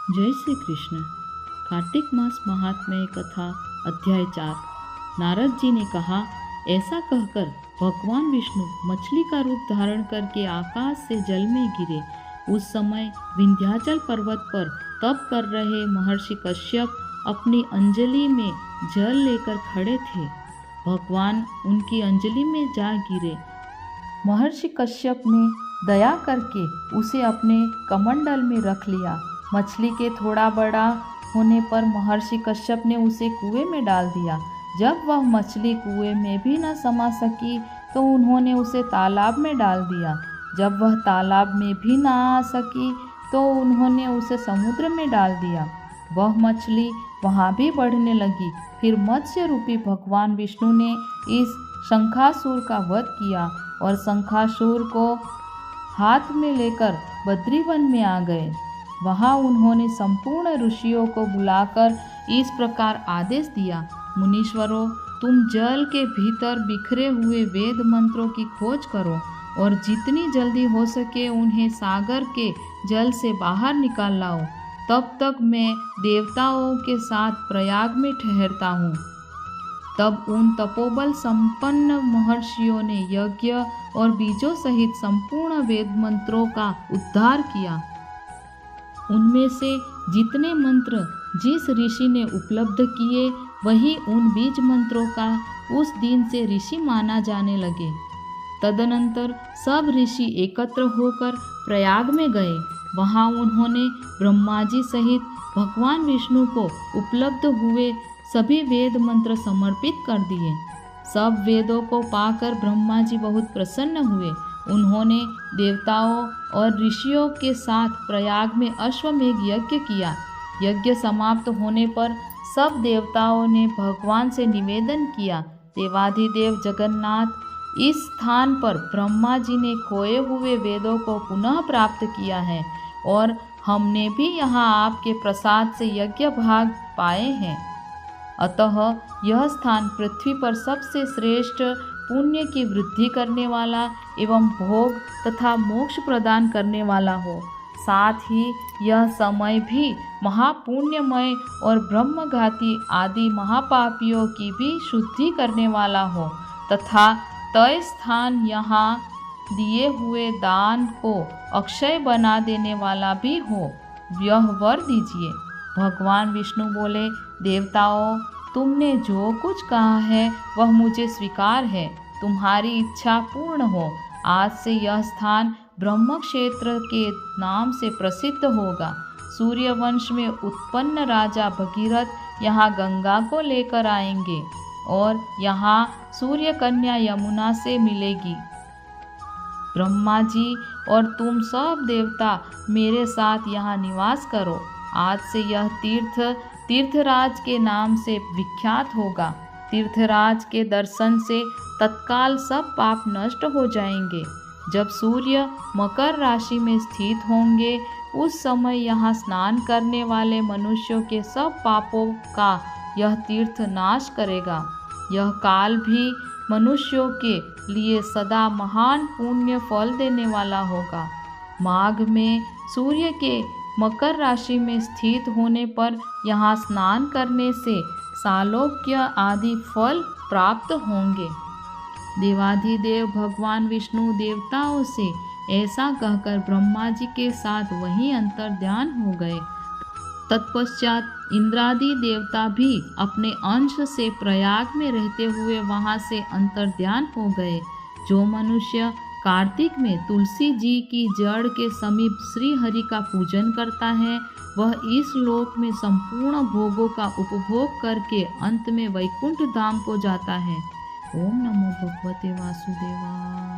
जय श्री कृष्ण। कार्तिक मास महात्म्य कथा अध्याय 4। नारद जी ने कहा, ऐसा कहकर भगवान विष्णु मछली का रूप धारण करके आकाश से जल में गिरे। उस समय विंध्याचल पर्वत पर तप कर रहे महर्षि कश्यप अपनी अंजलि में जल लेकर खड़े थे। भगवान उनकी अंजलि में जा गिरे। महर्षि कश्यप ने दया करके उसे अपने कमंडल में रख लिया। मछली के थोड़ा बड़ा होने पर महर्षि कश्यप ने उसे कुएं में डाल दिया। जब वह मछली कुएं में भी न समा सकी तो उन्होंने उसे तालाब में डाल दिया। जब वह तालाब में भी न आ सकी तो उन्होंने उसे समुद्र में डाल दिया। वह मछली वहाँ भी बढ़ने लगी। फिर मत्स्य रूपी भगवान विष्णु ने इस शंखासुर का वध किया और शंखासुर को हाथ में लेकर बद्रीवन में आ गए। वहाँ उन्होंने संपूर्ण ऋषियों को बुलाकर इस प्रकार आदेश दिया, मुनीश्वरों, तुम जल के भीतर बिखरे हुए वेद मंत्रों की खोज करो और जितनी जल्दी हो सके उन्हें सागर के जल से बाहर निकाल लाओ। तब तक मैं देवताओं के साथ प्रयाग में ठहरता हूँ। तब उन तपोबल संपन्न महर्षियों ने यज्ञ और बीजों सहित संपूर्ण वेद मंत्रों का उद्धार किया। उनमें से जितने मंत्र जिस ऋषि ने उपलब्ध किए वही उन बीज मंत्रों का उस दिन से ऋषि माना जाने लगे। तदनंतर सब ऋषि एकत्र होकर प्रयाग में गए। वहाँ उन्होंने ब्रह्मा जी सहित भगवान विष्णु को उपलब्ध हुए सभी वेद मंत्र समर्पित कर दिए। सब वेदों को पाकर ब्रह्मा जी बहुत प्रसन्न हुए। उन्होंने देवताओं और ऋषियों के साथ प्रयाग में अश्वमेघ यज्ञ किया। यज्ञ समाप्त होने पर सब देवताओं ने भगवान से निवेदन किया, देवाधिदेव जगन्नाथ, इस स्थान पर ब्रह्मा जी ने खोए हुए वेदों को पुनः प्राप्त किया है और हमने भी यहाँ आपके प्रसाद से यज्ञ भाग पाए हैं। अतः यह स्थान पृथ्वी पर सबसे श्रेष्ठ पुण्य की वृद्धि करने वाला एवं भोग तथा मोक्ष प्रदान करने वाला हो। साथ ही यह समय भी महापुण्यमय और ब्रह्मघाती आदि महापापियों की भी शुद्धि करने वाला हो तथा तय स्थान यहाँ दिए हुए दान को अक्षय बना देने वाला भी हो, यह वर दीजिए। भगवान विष्णु बोले, देवताओं, तुमने जो कुछ कहा है वह मुझे स्वीकार है। तुम्हारी इच्छा पूर्ण हो। आज से यह स्थान ब्रह्म क्षेत्र के नाम से प्रसिद्ध होगा। सूर्यवंश में उत्पन्न राजा भगीरथ यहाँ गंगा को लेकर आएंगे और यहाँ सूर्य कन्या यमुना से मिलेगी। ब्रह्मा जी और तुम सब देवता मेरे साथ यहाँ निवास करो। आज से यह तीर्थराज के नाम से विख्यात होगा। तीर्थराज के दर्शन से तत्काल सब पाप नष्ट हो जाएंगे। जब सूर्य मकर राशि में स्थित होंगे उस समय यहाँ स्नान करने वाले मनुष्यों के सब पापों का यह तीर्थ नाश करेगा। यह काल भी मनुष्यों के लिए सदा महान पुण्य फल देने वाला होगा। माघ में सूर्य के मकर राशि में स्थित होने पर यहाँ स्नान करने से सालोक्य आदि फल प्राप्त होंगे। देवाधिदेव भगवान विष्णु देवताओं से ऐसा कहकर ब्रह्मा जी के साथ वहीं अंतर्ध्यान हो गए। तत्पश्चात इंद्रादि देवता भी अपने अंश से प्रयाग में रहते हुए वहां से अंतर्ध्यान हो गए। जो मनुष्य कार्तिक में तुलसी जी की जड़ के समीप श्री हरि का पूजन करता है वह इस लोक में संपूर्ण भोगों का उपभोग करके अंत में वैकुंठ धाम को जाता है। ओम नमो भगवते वासुदेवाय।